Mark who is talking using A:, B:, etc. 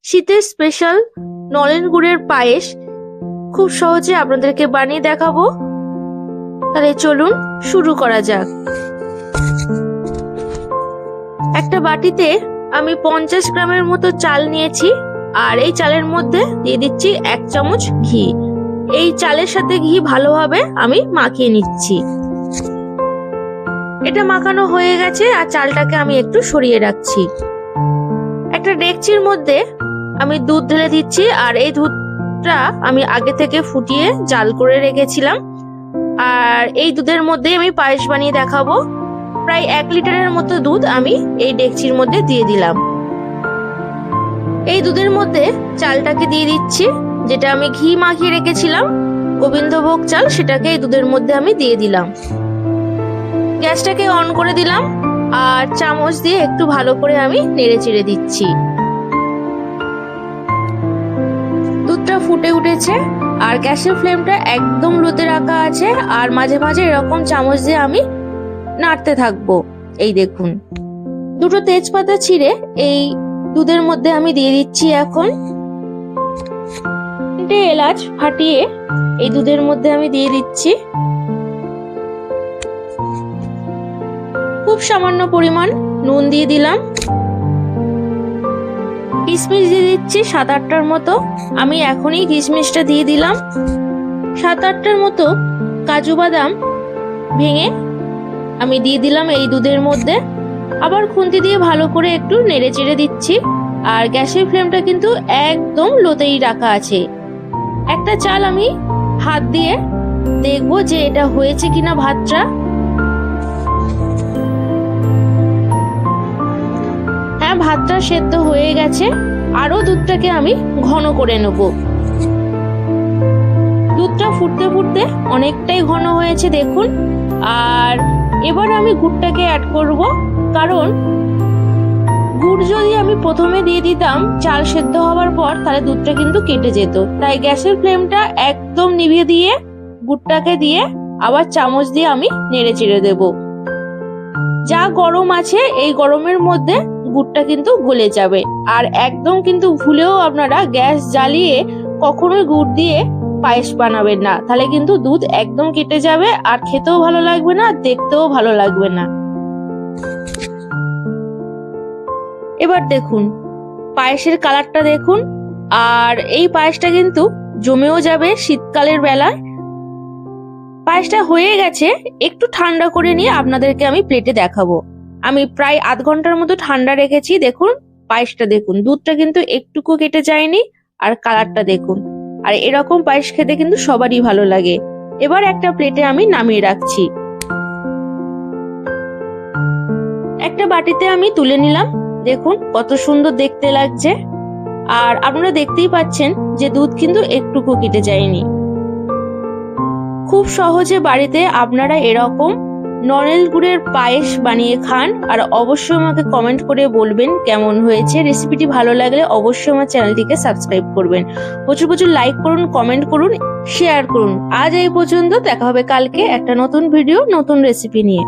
A: শীতের স্পেশাল নলেন গুড়ের পায়েস খুব সহজে আপনাদেরকে বানিয়ে দেখাবো। তাহলে চলুন শুরু করা যাক। একটা বাটিতে আমি 50 গ্রামের মতো চাল নিয়েছি, আর এই চালের মধ্যে দিয়ে দিচ্ছি 1 চামচ ঘি। এই চালের সাথে ঘি ভালোভাবে আমি মাখিয়ে নিচ্ছি। এটা মাখানো হয়ে গেছে, আর চালটাকে আমি একটু সরিয়ে রাখছি। একটা ডেকচির মধ্যে আমি দুধ ঢেলে দিচ্ছি, আর এই দুধটা আমি আগে থেকে ফুটিয়ে জাল করে রেখেছিলাম। আর এই দুধের মধ্যে আমি পায়েস বানিয়ে দেখাবো। প্রায় 1 লিটারের মতো দুধ আমি এই ডেকচির মধ্যে দিয়ে দিলাম। এই দুধের মধ্যে চালটাকে দিয়ে দিচ্ছি, যেটা আমি ঘি মাখিয়ে রেখেছিলাম গোবিন্দভোগ চাল, সেটাকে এই দুধের মধ্যে আমি দিয়ে দিলাম। গ্যাসটাকে অন করে দিলাম, আর চামচ দিয়ে একটু ভালো করে আমি নেড়ে চেড়ে দিচ্ছি। দুধটা ফুটে উঠেছে, আর গ্যাসের ফ্লেমটা একদম লোতে রাখা আছে, আর মাঝে মাঝে এরকম চামচ দিয়ে আমি নাড়তে থাকবো। এই দেখুন, দুটো তেজপাতা ছিঁড়ে এই দুধের মধ্যে আমি দিয়ে দিচ্ছি। এখন 3টে এলাচ ফাটিয়ে এই দুধের মধ্যে আমি দিয়ে দিচ্ছি। খুব সামান্য পরিমাণ নুন দিয়ে দিলাম। কিশমিশ দিয়ে দিচ্ছি 7-8টার মতো। আমি এখনই কিশমিশটা দিয়ে দিলাম। 7-8টার মতো কাজু বাদাম ভেঙে আমি দিয়ে দিলাম এই দুধের মধ্যে। আবার খুন্তি দিয়ে ভালো করে একটু নেড়ে চেড়ে দিচ্ছি, আর গ্যাসের ফ্লেমটা কিন্তু একদম লোতেই রাখা আছে। একটা চাল আমি হাত দিয়ে দেখবো যে এটা হয়েছে কিনা ভাতটা। হ্যাঁ, ভাতটা সেদ্ধ হয়ে গেছে। আরো দুধটাকে আমি ঘন করে নেব। দুধটা ফুটতে ফুটতে অনেকটাই ঘন হয়েছে দেখুন। আর এবার আমি গুড়টাকে অ্যাড করব, কারণ গুড় যদি আমি প্রথমে দিয়ে দিতাম চাল সেদ্ধ হওয়ার পর, তাহলে দুধটা কিন্তু কেটে যেত। তাই গ্যাসের ফ্লেমটা একদম নিভিয়ে দিয়ে গুড়টাকে দিয়ে আবার চামচ দিয়ে আমি নেড়ে চেড়ে দেব। যা গরম আছে এই গরমের মধ্যে গুড়টা কিন্তু গলে যাবে। আর একদম কিন্তু ভুলেও আপনারা গ্যাস জ্বালিয়ে কখনোই গুড় দিয়ে পায়েস বানাবেন না, তাহলে কিন্তু দুধ একদম কেটে যাবে, আর খেতেও ভালো লাগবে না, দেখতেও ভালো লাগবে না। এবার দেখুন পায়েসের কালারটা দেখুন, আর এই পায়েসটা কিন্তু জমেও যাবে শীতকালের বেলায়। পায়েসটা হয়ে গেছে, একটু ঠান্ডা করে নিয়ে আপনাদেরকে আমি প্লেটে দেখাবো। আমি প্রায় আধ ঘন্টার মতো ঠান্ডা রেখেছি। দেখুন পায়েসটা দেখুন, দুধটা কিন্তু একটুকু কেটে যায়নি, আর কালারটা দেখুন। আর এরকম পায়েস খেতে কিন্তু সবারই ভালো লাগে। এবার একটা প্লেটে আমি নামিয়ে রাখছি। একটা বাটিতে আমি তুলে নিলাম। দেখুন কত সুন্দর দেখতে লাগছে, আর আপনারা দেখতেই পাচ্ছেন যে দুধ কিন্তু একটুকু কেটে যায়নি। খুব সহজে বাড়িতে আপনারা এরকম নলেন গুড়ের পায়েস বানিয়ে খান, আর অবশ্যই আমাকে কমেন্ট করে বলবেন কেমন হয়েছে। রেসিপিটি ভালো লাগলে অবশ্যই আমার চ্যানেলটিকে সাবস্ক্রাইব করবেন। প্রচুর প্রচুর লাইক করুন, কমেন্ট করুন, শেয়ার করুন। আজ এই পর্যন্ত, দেখা হবে কালকে একটা নতুন ভিডিও নতুন রেসিপি নিয়ে।